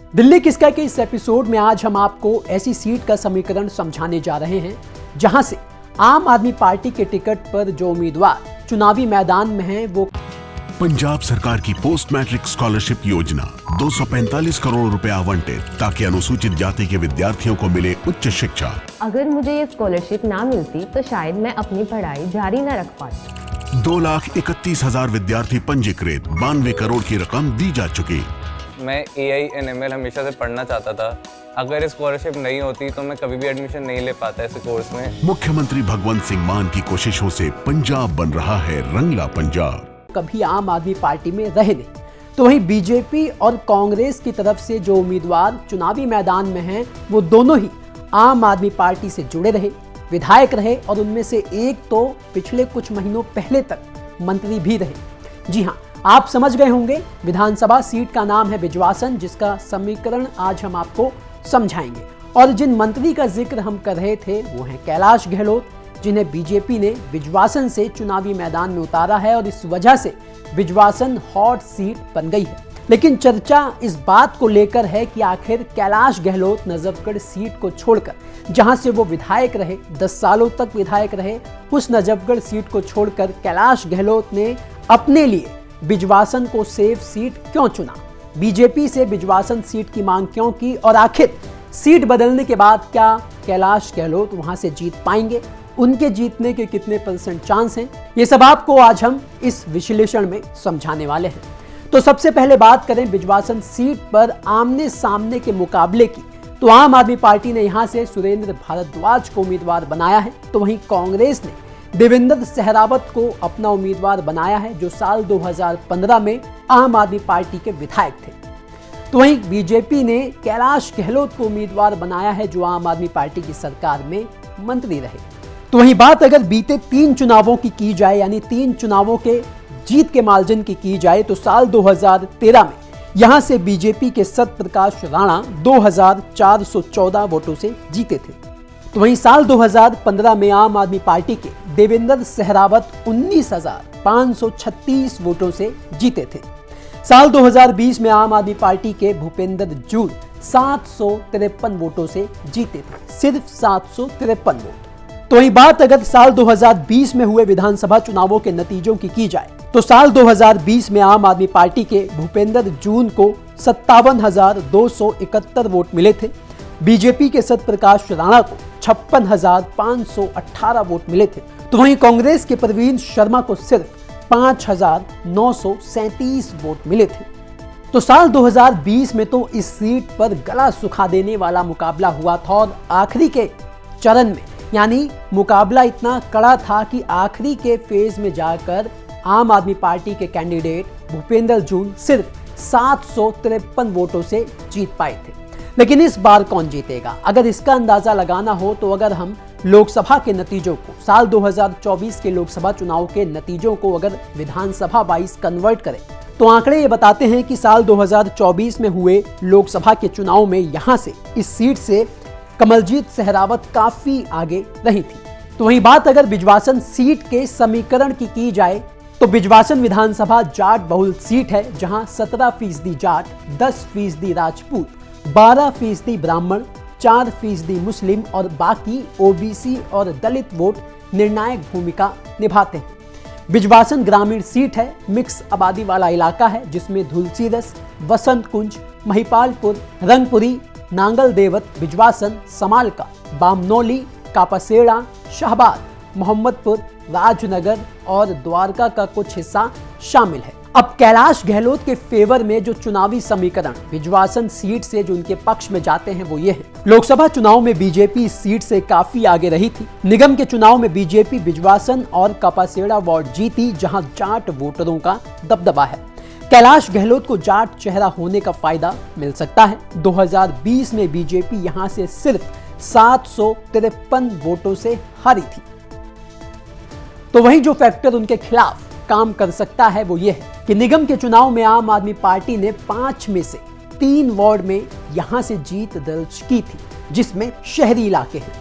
दिल्ली किसका के इस एपिसोड में आज हम आपको ऐसी सीट का समीकरण समझाने जा रहे हैं जहां से आम आदमी पार्टी के टिकट पर जो उम्मीदवार चुनावी मैदान में हैं वो पंजाब सरकार की पोस्ट मैट्रिक स्कॉलरशिप योजना 245 करोड़ रुपए आवंटित ताकि अनुसूचित जाति के विद्यार्थियों को मिले उच्च शिक्षा। अगर मुझे ये स्कॉलरशिप ना मिलती तो शायद मैं अपनी पढ़ाई जारी न रख पाती। 2,31,000 विद्यार्थी पंजीकृत, 92 करोड़ की रकम दी जा चुकी। मैं AI/ML हमेशा से पढ़ना चाहता था। अगर स्कॉलरशिप नहीं होती तो मैं कभी भी एडमिशन नहीं ले पाता ऐसे कोर्स में। मुख्यमंत्री भगवंत सिंह मान की कोशिशों से पंजाब बन रहा है रंगला पंजाब। कभी आम आदमी पार्टी में रहे नहीं, तो वहीं बीजेपी और कांग्रेस की तरफ से जो उम्मीदवार चुनावी मैदान में हैं वो दोनों ही आम आदमी पार्टी से जुड़े रहे, विधायक रहे और उनमें से एक तो पिछले कुछ महीनों पहले तक मंत्री भी रहे। जी हाँ, आप समझ गए होंगे, विधानसभा सीट का नाम है बिजवासन, जिसका समीकरण आज हम आपको समझाएंगे। और जिन मंत्री का जिक्र हम कर रहे थे वो हैं कैलाश गहलोत, जिन्हें बीजेपी ने बिजवासन से चुनावी मैदान में उतारा है और इस वजह से बिजवासन हॉट सीट बन गई है। लेकिन चर्चा इस बात को लेकर है कि आखिर कैलाश गहलोत नजफगढ़ सीट को छोड़कर, जहां से वो विधायक रहे, 10 सालों तक विधायक रहे, उस नजफगढ़ सीट को छोड़कर कैलाश गहलोत ने अपने लिए बिजवासन को सेफ सीट क्यों चुना, बीजेपी से बिजवासन सीट की मांग क्यों की और आखिर सीट बदलने के बाद क्या कैलाश गहलोत वहां से जीत पाएंगे, उनके जीतने के कितने % चांस हैं, ये सब आपको आज हम इस विश्लेषण में समझाने वाले हैं। तो सबसे पहले बात करें बिजवासन सीट पर आमने सामने के मुकाबले की, तो आम आदमी पार्टी ने यहां से सुरेंद्र भारद्वाज को उम्मीदवार बनाया है, तो वहीं कांग्रेस ने देवेंद्र सहरावत को अपना उम्मीदवार बनाया है, जो साल 2015 में आम आदमी पार्टी के विधायक थे। तो वहीं बीजेपी ने कैलाश गहलोत को उम्मीदवार बनाया है, जो आम आदमी पार्टी की सरकार में मंत्री रहे। तो वहीं बात अगर बीते 3 चुनावों की जाए, यानी 3 चुनावों के जीत के मार्जिन की जाए, तो साल 2013 में यहां से बीजेपी के सत्यप्रकाश राणा 2,414 वोटों से जीते थे। तो वहीं साल 2015 में आम आदमी पार्टी के देवेंद्र सहरावत 19,536 वोटों से जीते थे। साल 2020 में आम आदमी पार्टी के भूपेंद्र जून 753 वोटों से जीते थे, सिर्फ 753 वोट। तो वहीं बात अगर साल 2020 में हुए विधानसभा चुनावों के नतीजों की जाए, तो साल 2020 में आम आदमी पार्टी के भूपेंद्र जून को 57,271 वोट मिले थे, बीजेपी के सत्यप्रकाश राणा को 56,518 वोट मिले थे। तो वहीं कांग्रेस के प्रवीण शर्मा को सिर्फ 5,937 वोट मिले थे। तो साल 2020 में तो इस सीट पर गला सुखा देने वाला मुकाबला हुआ था और आखिरी के चरण में, यानी मुकाबला इतना कड़ा था कि आखिरी के फेज में जाकर आम आदमी पार्टी के कैंडिडेट भूपेंद्र जून सिर्फ 753 वोटों से जीत पाए थे। लेकिन इस बार कौन जीतेगा, अगर इसका अंदाजा लगाना हो तो अगर हम लोकसभा के नतीजों को, साल 2024 के लोकसभा चुनाव के नतीजों को अगर विधानसभा वाइज कन्वर्ट करें, तो आंकड़े ये बताते हैं कि साल 2024 में हुए लोकसभा के चुनाव में यहां से इस सीट से कमलजीत सहरावत काफी आगे रही थी। तो वहीं बात अगर बिजवासन सीट के समीकरण की जाए, तो बिजवासन विधानसभा जाट बहुल सीट है, जहां 17% जाट, 10% राजपूत, 12% ब्राह्मण, 4% मुस्लिम और बाकी OBC और दलित वोट निर्णायक भूमिका निभाते हैं। बिजवासन ग्रामीण सीट है, मिक्स आबादी वाला इलाका है, जिसमें धुलसीरस, वसंत कुंज, महिपालपुर, रंगपुरी, नांगल देवत, बिजवासन, समालका, बामनौली, कापासेड़ा, शाहबाद, मोहम्मदपुर, राजनगर और द्वारका का कुछ हिस्सा शामिल है। अब कैलाश गहलोत के फेवर में जो चुनावी समीकरण बिजवासन सीट से जो उनके पक्ष में जाते हैं वो ये है। लोकसभा चुनाव में बीजेपी इस सीट से काफी आगे रही थी। निगम के चुनाव में बीजेपी बिजवासन और कापासेड़ा वार्ड जीती, जहां जाट वोटरों का दबदबा है। कैलाश गहलोत को जाट चेहरा होने का फायदा मिल सकता है। 2020 में बीजेपी यहां से सिर्फ 753 वोटों से हारी थी। तो वहीं जो फैक्टर उनके खिलाफ काम कर सकता है वो ये है कि निगम के चुनाव में आम आदमी पार्टी ने 5 में से 3 वार्ड में यहां से जीत दर्ज की थी, जिसमें शहरी इलाके हैं।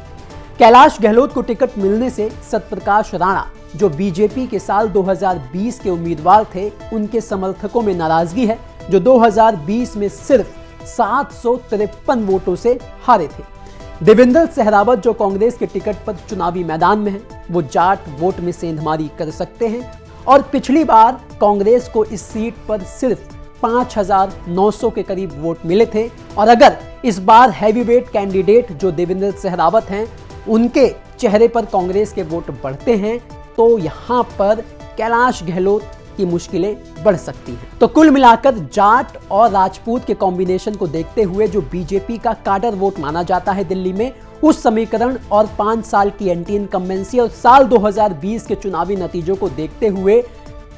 कैलाश गहलोत को टिकट मिलने से सत्यप्रकाश राणा, जो बीजेपी के साल 2020 के उम्मीदवार थे, उनके समर्थकों में नाराजगी है, जो 2020 में सिर्फ 753 वोटों से हारे थे। देवेंद्र सहरावत जो कांग्रेस के टिकट पर चुनावी मैदान में हैं, वो जाट वोट में सेंधमारी कर सकते हैं और पिछली बार कांग्रेस को इस सीट पर सिर्फ 5,900 के करीब वोट मिले थे और अगर इस बार हैवीवेट कैंडिडेट जो देवेंद्र सहरावत हैं उनके चेहरे पर कांग्रेस के वोट बढ़ते हैं तो यहां पर कैलाश गहलोत की मुश्किलें बढ़ सकती हैं। तो कुल मिलाकर जाट और राजपूत के कॉम्बिनेशन को देखते हुए जो बीजेपी का काडर वोट माना जाता है दिल्ली में, उस समीकरण और 5 साल की एंटी इनकम्बेंसी और साल 2020 के चुनावी नतीजों को देखते हुए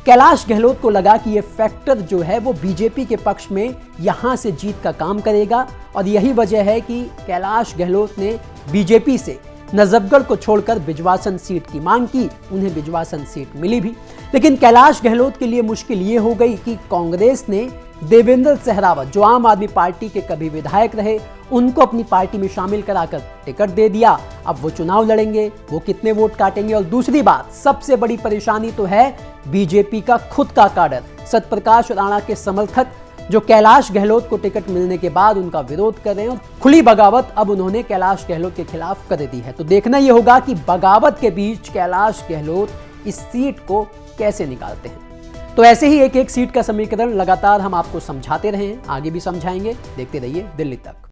कैलाश गहलोत को लगा कि ये फैक्टर जो है वो बीजेपी के पक्ष में यहां से जीत का काम करेगा और यही वजह है कि कैलाश गहलोत ने बीजेपी से नजफगढ़ को छोड़कर बिजवासन सीट की मांग की। उन्हें बिजवासन सीट मिली भी, लेकिन कैलाश गहलोत के लिए मुश्किल ये हो गई कि कांग्रेस ने देवेंद्र सहरावत जो आम आदमी पार्टी के कभी विधायक रहे, उनको अपनी पार्टी में शामिल कराकर टिकट दे दिया। अब वो चुनाव लड़ेंगे, वो कितने वोट काटेंगे। और दूसरी बात, सबसे बड़ी परेशानी तो है बीजेपी का खुद का काडर, सत्यप्रकाश राणा के समर्थक जो कैलाश गहलोत को टिकट मिलने के बाद उनका विरोध कर रहे हैं और खुली बगावत अब उन्होंने कैलाश गहलोत के खिलाफ कर दी है। तो देखना यह होगा कि बगावत के बीच कैलाश गहलोत इस सीट को कैसे निकालते हैं। तो ऐसे ही एक एक सीट का समीकरण लगातार हम आपको समझाते रहे, आगे भी समझाएंगे। देखते रहिए दिल्ली तक।